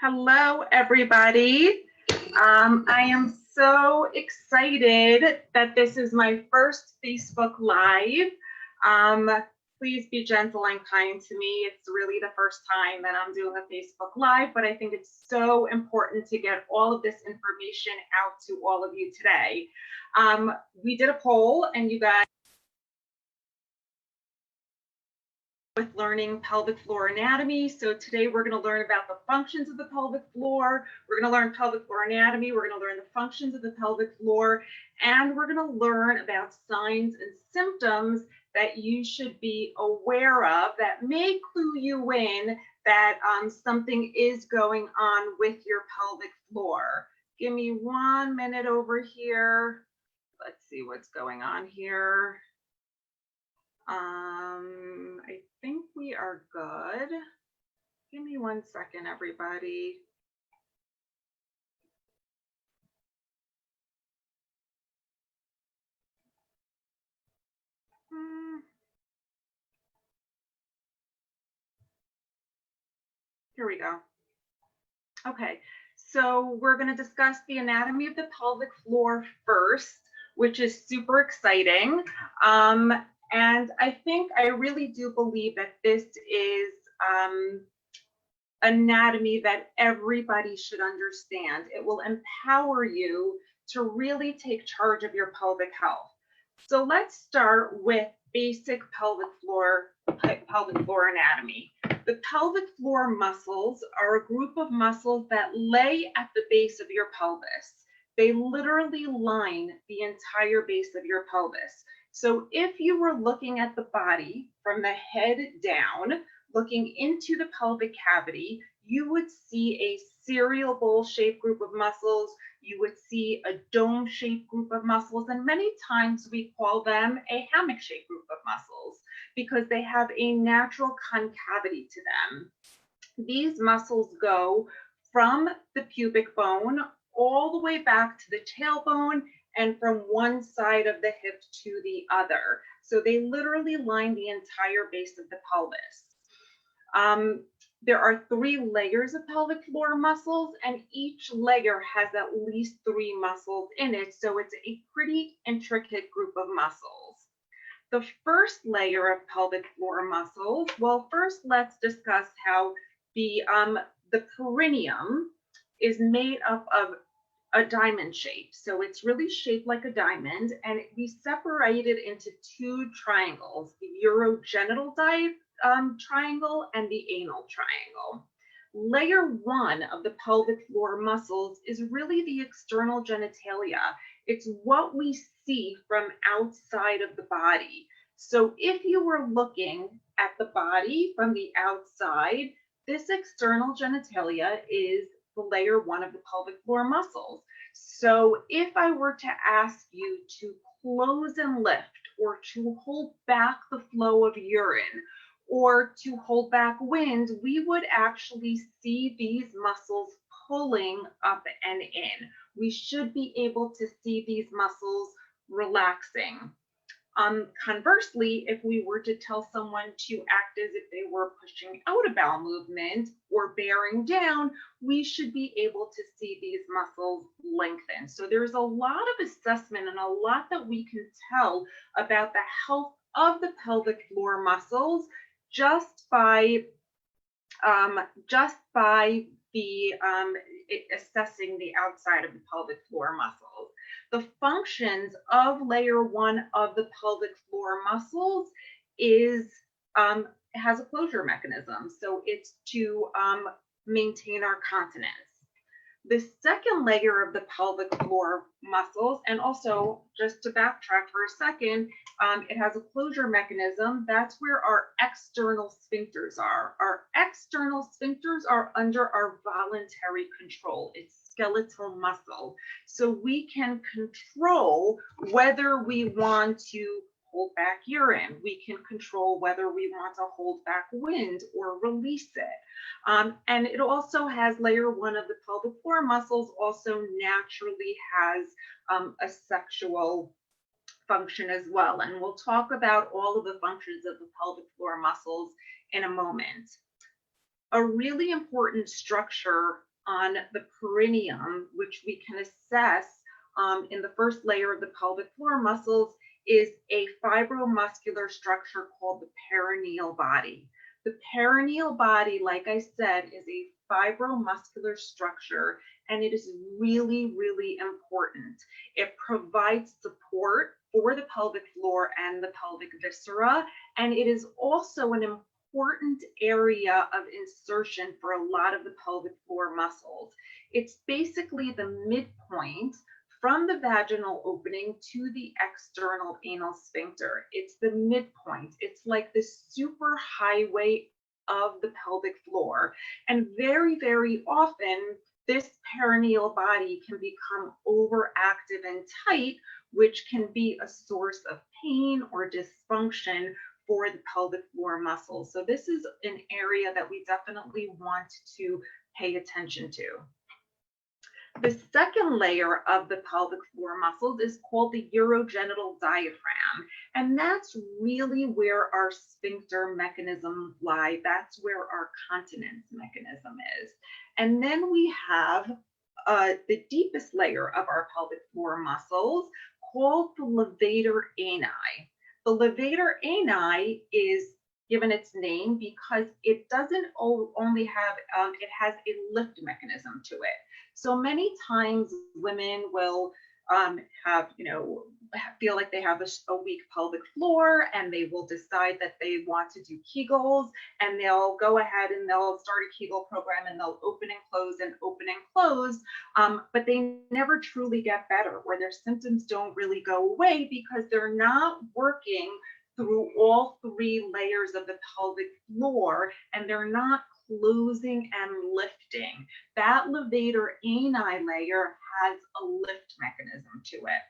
Hello, everybody. I am so excited that this is my first Facebook Live. Please be gentle and kind to me. It's really the first time that I'm doing a Facebook Live, but I think it's so important to get all of this information out to all of you today. We did a poll, and you guys with learning pelvic floor anatomy. So today we're going to learn about the functions of the pelvic floor. We're going to learn pelvic floor anatomy. We're going to learn the functions of the pelvic floor, and we're going to learn about signs and symptoms that you should be aware of that may clue you in that something is going on with your pelvic floor. Give me 1 minute over here. Let's see what's going on here. I think we are good. Give me 1 second, everybody. Here we go. Okay, so we're going to discuss the anatomy of the pelvic floor first, which is super exciting. And I really do believe that this is anatomy that everybody should understand. It will empower you to really take charge of your pelvic health. So let's start with basic pelvic floor anatomy. The pelvic floor muscles are a group of muscles that lay at the base of your pelvis. They literally line the entire base of your pelvis. So if you were looking at the body from the head down, looking into the pelvic cavity, you would see a serial bowl-shaped group of muscles. You would see a dome-shaped group of muscles, and many times we call them a hammock-shaped group of muscles because they have a natural concavity to them. These muscles go from the pubic bone all the way back to the tailbone and from one side of the hip to the other. So they literally line the entire base of the pelvis. There are 3 layers of pelvic floor muscles, and each layer has at least 3 muscles in it. So it's a pretty intricate group of muscles. The first layer of pelvic floor muscles, well, first let's discuss how the perineum is made up of a diamond shape. So it's really shaped like a diamond, and we separate it into 2 triangles, the urogenital triangle and the anal triangle. Layer 1 of the pelvic floor muscles is really the external genitalia. It's what we see from outside of the body. So if you were looking at the body from the outside, this external genitalia is the layer 1 of the pelvic floor muscles. So if I were to ask you to close and lift, or to hold back the flow of urine, or to hold back wind, we would actually see these muscles pulling up and in. We should be able to see these muscles relaxing. Conversely, if we were to tell someone to act as if they were pushing out a bowel movement or bearing down, we should be able to see these muscles lengthen. So there's a lot of assessment and a lot that we can tell about the health of the pelvic floor muscles just by assessing the outside of the pelvic floor muscles. The functions of layer 1 of the pelvic floor muscles has a closure mechanism. So it's to maintain our continence. The second layer of the pelvic floor muscles, and also just to backtrack for a second, it has a closure mechanism. That's where our external sphincters are. Our external sphincters are under our voluntary control. It's skeletal muscle. So we can control whether we want to hold back urine. We can control whether we want to hold back wind or release it. And it also has layer 1 of the pelvic floor muscles also naturally has a sexual function as well. And we'll talk about all of the functions of the pelvic floor muscles in a moment. A really important structure on the perineum, which we can assess in the first layer of the pelvic floor muscles, is a fibromuscular structure called the perineal body. The perineal body, like I said, is a fibromuscular structure, and it is really, really important. It provides support for the pelvic floor and the pelvic viscera, and it is also an important area of insertion for a lot of the pelvic floor muscles. It's basically the midpoint from the vaginal opening to the external anal sphincter. It's the midpoint. It's like the super highway of the pelvic floor. And very, very often, this perineal body can become overactive and tight, which can be a source of pain or dysfunction for the pelvic floor muscles. So this is an area that we definitely want to pay attention to. The second layer of the pelvic floor muscles is called the urogenital diaphragm, and that's really where our sphincter mechanism lies. That's where our continence mechanism is. And then we have the deepest layer of our pelvic floor muscles called the levator A9. The levator A9 is given its name because it doesn't only have, it has a lift mechanism to it. So many times women will have, feel like they have a weak pelvic floor, and they will decide that they want to do Kegels, and they'll go ahead and they'll start a Kegel program, and they'll open and close and open and close, but they never truly get better, or their symptoms don't really go away because they're not working through all three layers of the pelvic floor, and they're not closing and lifting. That levator A9 layer has a lift mechanism to it.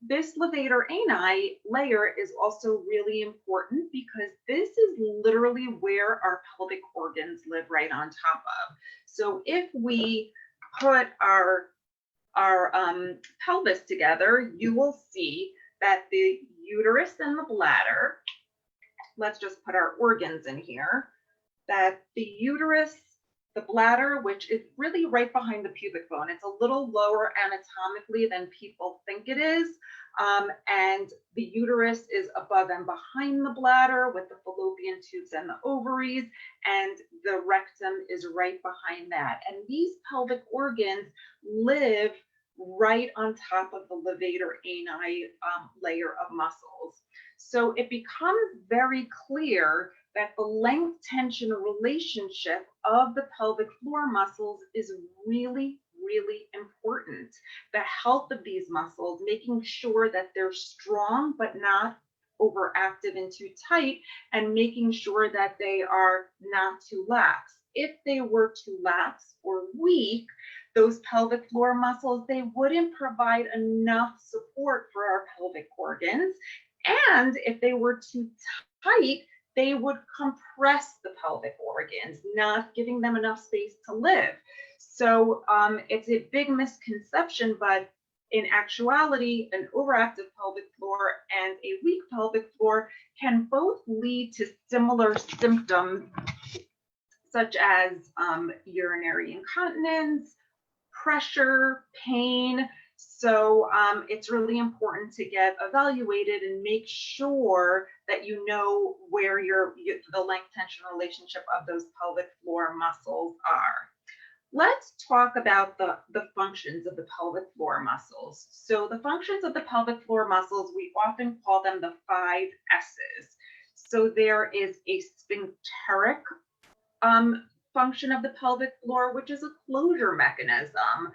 This levator A9 layer is also really important because this is literally where our pelvic organs live right on top of. So if we put our pelvis together, you will see that the uterus and the bladder, let's just put our organs in here, that the uterus, the bladder, which is really right behind the pubic bone. It's a little lower anatomically than people think it is. And the uterus is above and behind the bladder with the fallopian tubes and the ovaries, and the rectum is right behind that. And these pelvic organs live right on top of the levator A9 layer of muscles. So it becomes very clear that the length tension relationship of the pelvic floor muscles is really, really important. The health of these muscles, making sure that they're strong but not overactive and too tight, and making sure that they are not too lax. If they were too lax or weak, those pelvic floor muscles, they wouldn't provide enough support for our pelvic organs. And if they were too tight, they would compress the pelvic organs, not giving them enough space to live. So it's a big misconception, but in actuality, an overactive pelvic floor and a weak pelvic floor can both lead to similar symptoms, such as urinary incontinence, pressure, pain. So it's really important to get evaluated and make sure that you know where the length tension relationship of those pelvic floor muscles are. Let's talk about the functions of the pelvic floor muscles. So the functions of the pelvic floor muscles, we often call them the 5 S's. So there is a sphincteric function of the pelvic floor, which is a closure mechanism.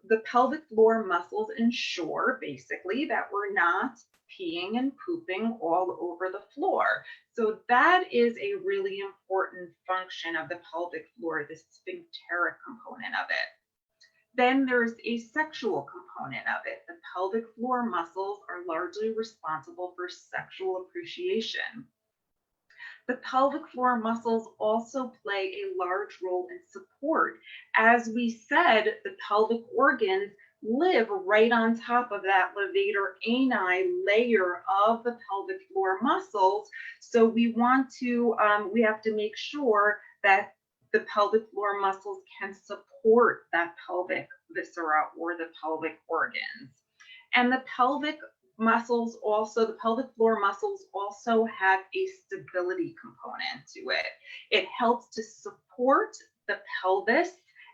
The pelvic floor muscles ensure basically that we're not peeing and pooping all over the floor. So that is a really important function of the pelvic floor, the sphincteric component of it. Then there's a sexual component of it. The pelvic floor muscles are largely responsible for sexual appreciation. The pelvic floor muscles also play a large role in support. As we said, the pelvic organs live right on top of that levator A9 layer of the pelvic floor muscles. So we have to make sure that the pelvic floor muscles can support that pelvic viscera or the pelvic organs. And the pelvic floor muscles also have a stability component to it. It helps to support the pelvis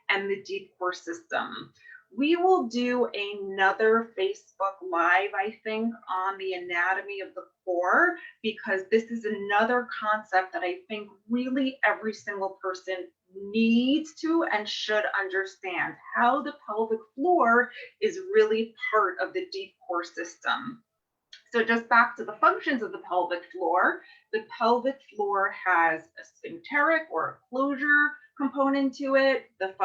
and the deep core system. We will do another Facebook Live, I think, on the anatomy of the core, because this is another concept that I think really every single person needs to and should understand, how the pelvic floor is really part of the deep core system. So just back to the functions of the pelvic floor has a sphincteric or a closure component to it. It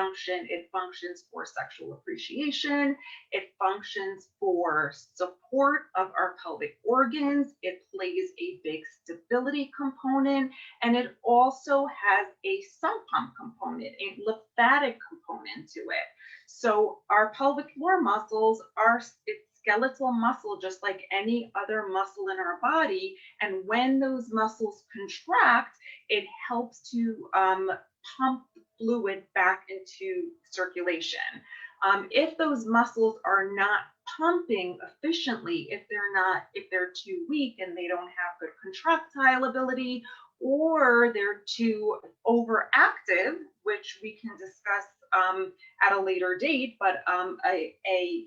functions for sexual appreciation. It functions for support of our pelvic organs. It plays a big stability component, and it also has a sump pump component, a lymphatic component to it. So our pelvic floor muscles are skeletal muscle, just like any other muscle in our body. And when those muscles contract, it helps to pump the fluid back into circulation. If those muscles are not pumping efficiently, if they're too weak and they don't have good contractile ability, or they're too overactive, which we can discuss at a later date, but a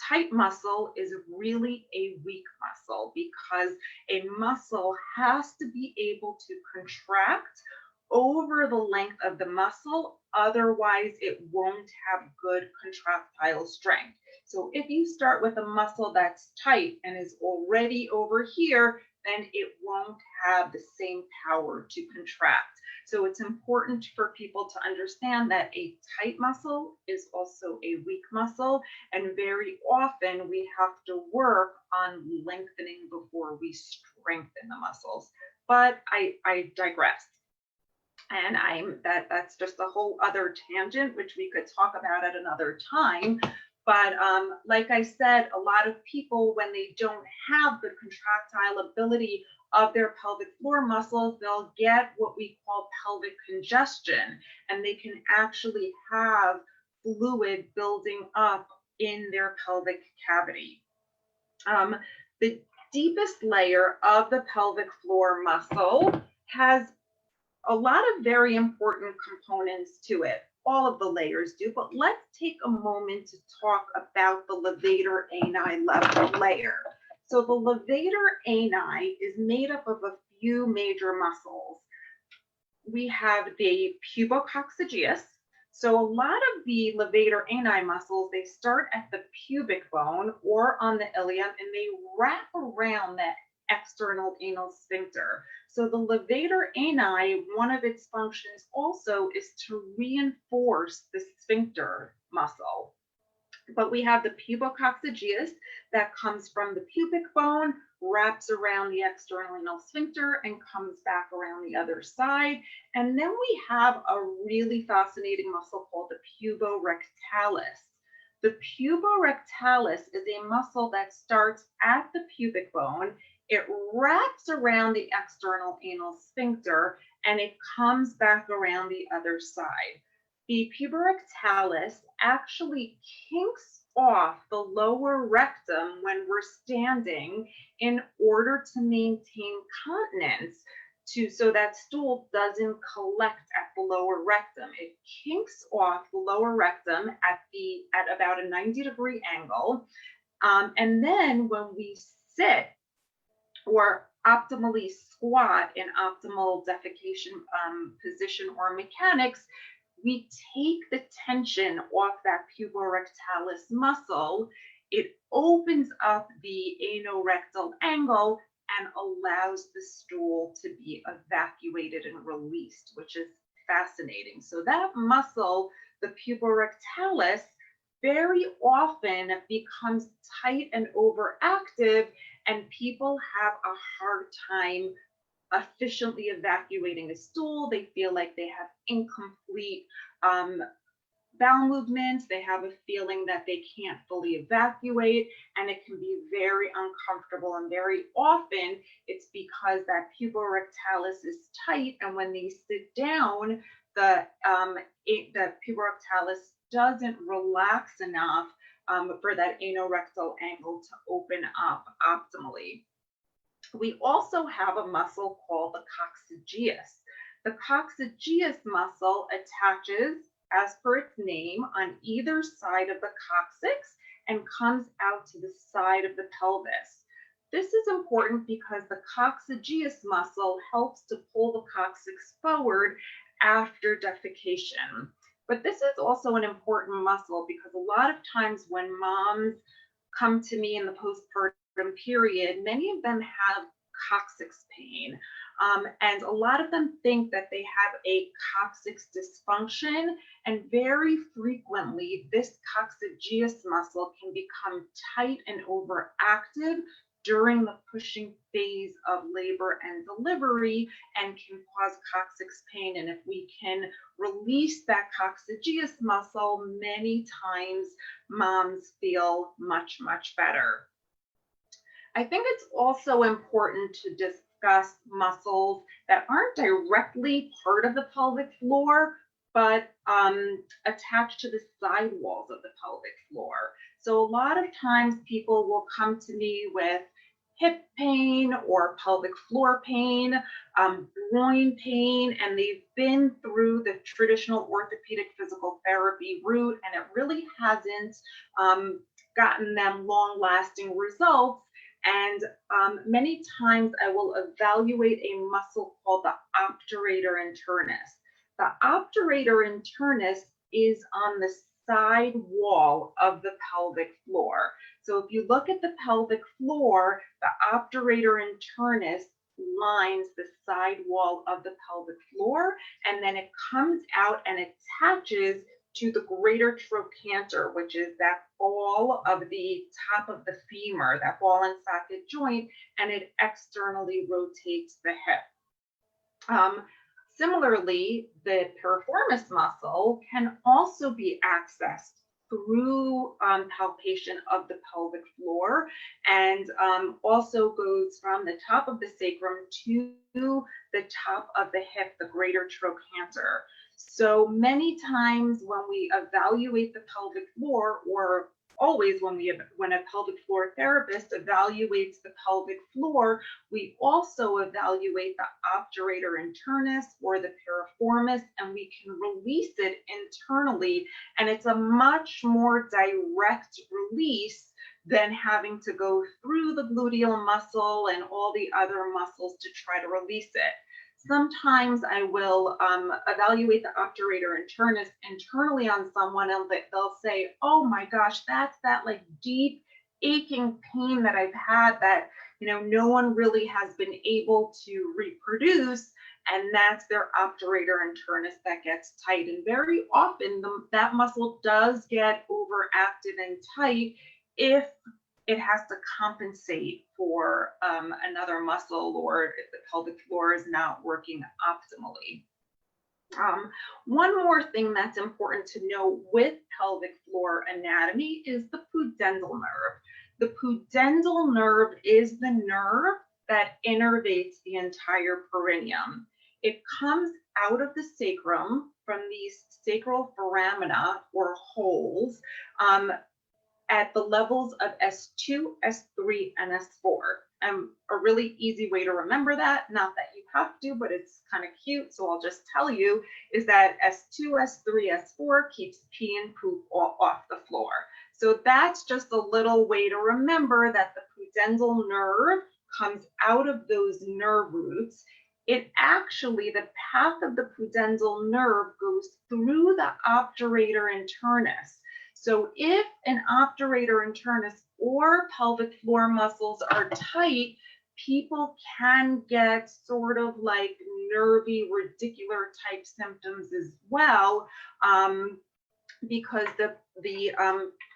tight muscle is really a weak muscle, because a muscle has to be able to contract over the length of the muscle, otherwise it won't have good contractile strength. So if you start with a muscle that's tight and is already over here, then it won't have the same power to contract. So it's important for people to understand that a tight muscle is also a weak muscle, and very often we have to work on lengthening before we strengthen the muscles. But I digress. And that's just a whole other tangent, which we could talk about at another time. But like I said, a lot of people, when they don't have good contractile ability of their pelvic floor muscles, they'll get what we call pelvic congestion, and they can actually have fluid building up in their pelvic cavity. The deepest layer of the pelvic floor muscle has a lot of very important components to it. All of the layers do, but let's take a moment to talk about the Levator A9 level layer. So the Levator A9 is made up of a few major muscles. We have the pubococcygeus. So a lot of the Levator A9 muscles, they start at the pubic bone or on the ilium, and they wrap around that external anal sphincter. So the Levator A9, one of its functions also is to reinforce the sphincter muscle. But we have the pubococcygeus that comes from the pubic bone, wraps around the external anal sphincter, and comes back around the other side. And then we have a really fascinating muscle called the puborectalis. The puborectalis is a muscle that starts at the pubic bone. It wraps around the external anal sphincter, and it comes back around the other side. The puborectalis actually kinks off the lower rectum when we're standing in order to maintain continence, so that stool doesn't collect at the lower rectum. It kinks off the lower rectum at about a 90-degree angle. And then when we sit or optimally squat in optimal defecation position or mechanics, we take the tension off that puborectalis muscle. It opens up the anorectal angle and allows the stool to be evacuated and released, which is fascinating. So that muscle, the puborectalis, very often becomes tight and overactive, and people have a hard time efficiently evacuating a stool. They feel like they have incomplete bowel movements. They have a feeling that they can't fully evacuate, and it can be very uncomfortable. And very often it's because that puborectalis is tight, and when they sit down, the puborectalis doesn't relax enough for that anorectal angle to open up optimally. We also have a muscle called the coccygeus. The coccygeus muscle attaches, as per its name, on either side of the coccyx and comes out to the side of the pelvis. This is important because the coccygeus muscle helps to pull the coccyx forward after defecation. But this is also an important muscle because a lot of times when moms come to me in the postpartum period, many of them have coccyx pain. And a lot of them think that they have a coccyx dysfunction, and very frequently this coccygeus muscle can become tight and overactive during the pushing phase of labor and delivery and can cause coccyx pain. And if we can release that coccygeus muscle, many times moms feel much, much better. I think it's also important to discuss muscles that aren't directly part of the pelvic floor, but attached to the side walls of the pelvic floor. So a lot of times people will come to me with hip pain or pelvic floor pain, groin pain, and they've been through the traditional orthopedic physical therapy route, and it really hasn't gotten them long-lasting results. And many times I will evaluate a muscle called the obturator internist. The obturator internist is on the side wall of the pelvic floor. So if you look at the pelvic floor, the obturator internist lines the side wall of the pelvic floor, and then it comes out and attaches to the greater trochanter, which is that ball of the top of the femur, that ball and socket joint, and it externally rotates the hip. Similarly, the piriformis muscle can also be accessed through palpation of the pelvic floor, and also goes from the top of the sacrum to the top of the hip, the greater trochanter. So many times when we evaluate the pelvic floor, or always when a pelvic floor therapist evaluates the pelvic floor, we also evaluate the obturator internus or the piriformis, and we can release it internally. And it's a much more direct release than having to go through the gluteal muscle and all the other muscles to try to release it. Sometimes I will evaluate the obturator internus internally on someone, and they'll say, oh my gosh, that's that like deep aching pain that I've had that, no one really has been able to reproduce. And that's their obturator internus that gets tight. And very often that muscle does get overactive and tight if it has to compensate for another muscle, or if the pelvic floor is not working optimally. One more thing that's important to know with pelvic floor anatomy is the pudendal nerve. The pudendal nerve is the nerve that innervates the entire perineum. It comes out of the sacrum from these sacral foramina or holes at the levels of S2, S3, and S4. A really easy way to remember that, not that you have to, but it's kind of cute, so I'll just tell you, is that S2, S3, S4 keeps pee and poop off the floor. So that's just a little way to remember that the pudendal nerve comes out of those nerve roots. It actually, the path of the pudendal nerve goes through the obturator internus. So if an obturator internus or pelvic floor muscles are tight, people can get sort of like nervy, radicular type symptoms as well, because the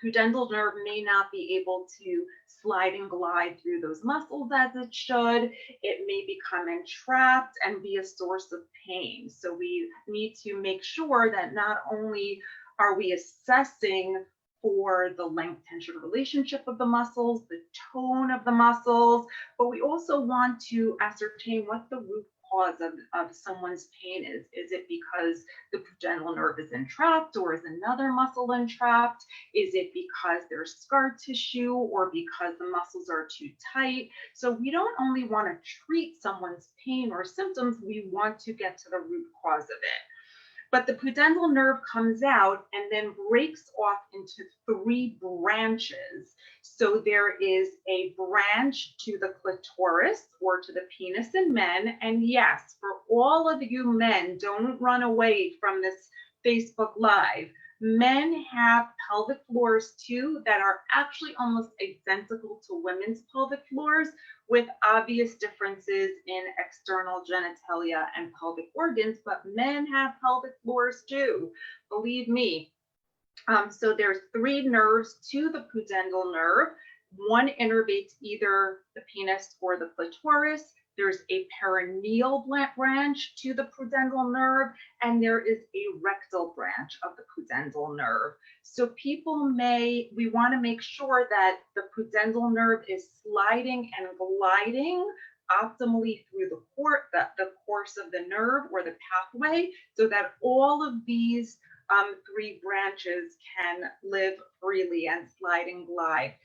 pudendal nerve may not be able to slide and glide through those muscles as it should. It may become entrapped and be a source of pain. So we need to make sure that not only are we assessing for the length tension relationship of the muscles, the tone of the muscles, but we also want to ascertain what the root cause of someone's pain is. Is it because the pudendal nerve is entrapped, or is another muscle entrapped? Is it because there's scar tissue, or because the muscles are too tight? So we don't only want to treat someone's pain or symptoms, we want to get to the root cause of it. But the pudendal nerve comes out and then breaks off into 3 branches. So there is a branch to the clitoris, or to the penis in men. And yes, for all of you men, don't run away from this Facebook Live. Men have pelvic floors too that are actually almost identical to women's pelvic floors, with obvious differences in external genitalia and pelvic organs, but men have pelvic floors too, believe me. So there's 3 nerves to the pudendal nerve. One innervates either the penis or the clitoris. There's a perineal branch to the pudendal nerve, and there is a rectal branch of the pudendal nerve. So we want to make sure that the pudendal nerve is sliding and gliding optimally through the course of the nerve, or the pathway, so that all of these 3 branches can live freely and slide and glide.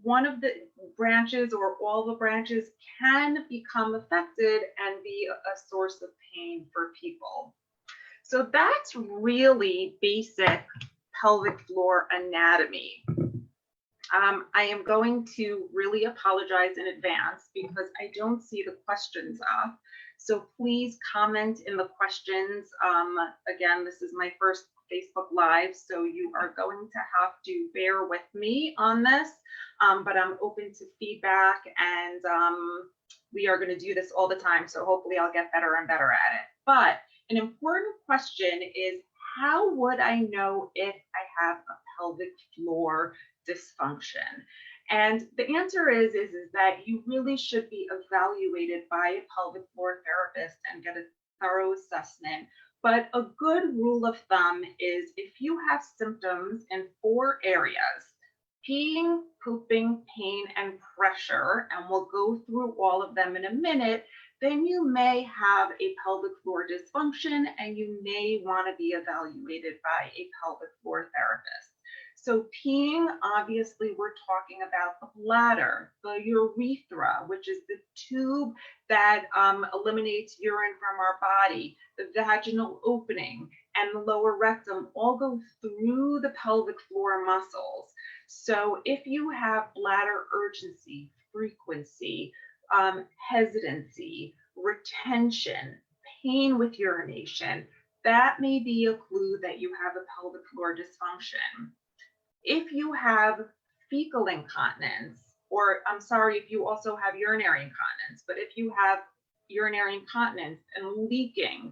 One of the branches or all the branches can become affected and be a source of pain for people. So that's really basic pelvic floor anatomy. I am going to really apologize in advance because I don't see the questions up. So please comment in the questions. Again, this is my first Facebook Live, so you are going to have to bear with me on this, but I'm open to feedback, and we are going to do this all the time, so hopefully I'll get better and better at it. But an important question is, how would I know if I have a pelvic floor dysfunction? And the answer is that you really should be evaluated by a pelvic floor therapist and get a thorough assessment. But a good rule of thumb is, if you have symptoms in 4 areas: peeing, pooping, pain, and pressure, and we'll go through all of them in a minute, then you may have a pelvic floor dysfunction, and you may want to be evaluated by a pelvic floor therapist. So peeing, obviously, we're talking about the bladder, the urethra, which is the tube that eliminates urine from our body, the vaginal opening, and the lower rectum all go through the pelvic floor muscles. So if you have bladder urgency, frequency, hesitancy, retention, pain with urination, that may be a clue that you have a pelvic floor dysfunction. If you have fecal incontinence, or I'm sorry, if you also have urinary incontinence, but if you have urinary incontinence and leaking,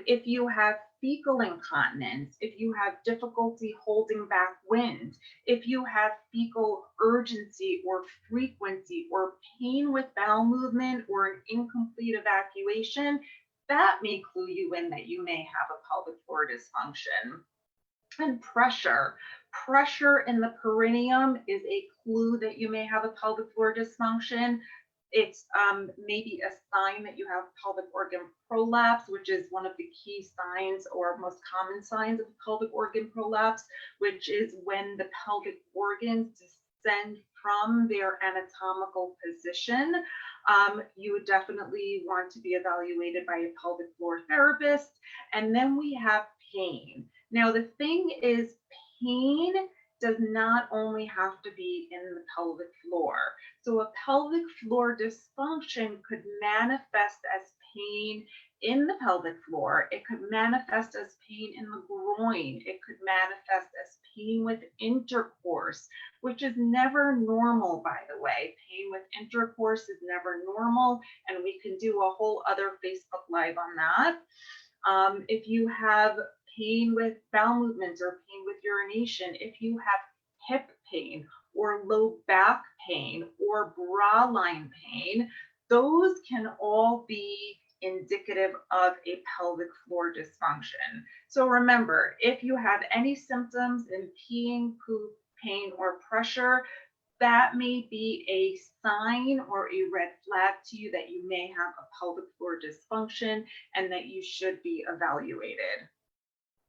if you have fecal incontinence, if you have difficulty holding back wind, if you have fecal urgency or frequency, or pain with bowel movement, or an incomplete evacuation, that may clue you in that you may have a pelvic floor dysfunction. And pressure in the perineum is a clue that you may have a pelvic floor dysfunction. It's maybe a sign that you have pelvic organ prolapse, which is one of the key signs or most common signs of pelvic organ prolapse, which is when the pelvic organs descend from their anatomical position. You would definitely want to be evaluated by a pelvic floor therapist. And then we have pain. Now, the thing is, pain does not only have to be in the pelvic floor. So a pelvic floor dysfunction could manifest as pain in the pelvic floor. It could manifest as pain in the groin. It could manifest as pain with intercourse, which is never normal, by the way. Pain with intercourse is never normal, and we can do a whole other Facebook Live on that. If you have pain with bowel movements or pain with urination, if you have hip pain or low back pain or bra line pain, those can all be indicative of a pelvic floor dysfunction. So remember, if you have any symptoms in peeing, poop, pain, or pressure, that may be a sign or a red flag to you that you may have a pelvic floor dysfunction and that you should be evaluated.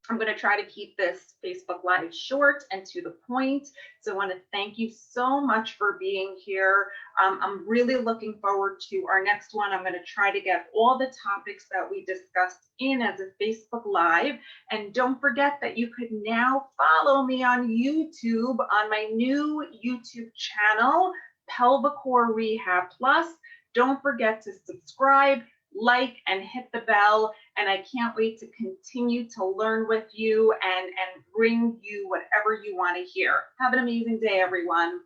I'm going to try to keep this Facebook Live short and to the point. So I want to thank you so much for being here. I'm really looking forward to our next one. I'm going to try to get all the topics that we discussed in as a Facebook Live. And don't forget that you could now follow me on YouTube on my new YouTube channel, Pelvic Core Rehab Plus. Don't forget to subscribe, like, and hit the bell. And I can't wait to continue to learn with you and bring you whatever you want to hear. Have an amazing day, everyone.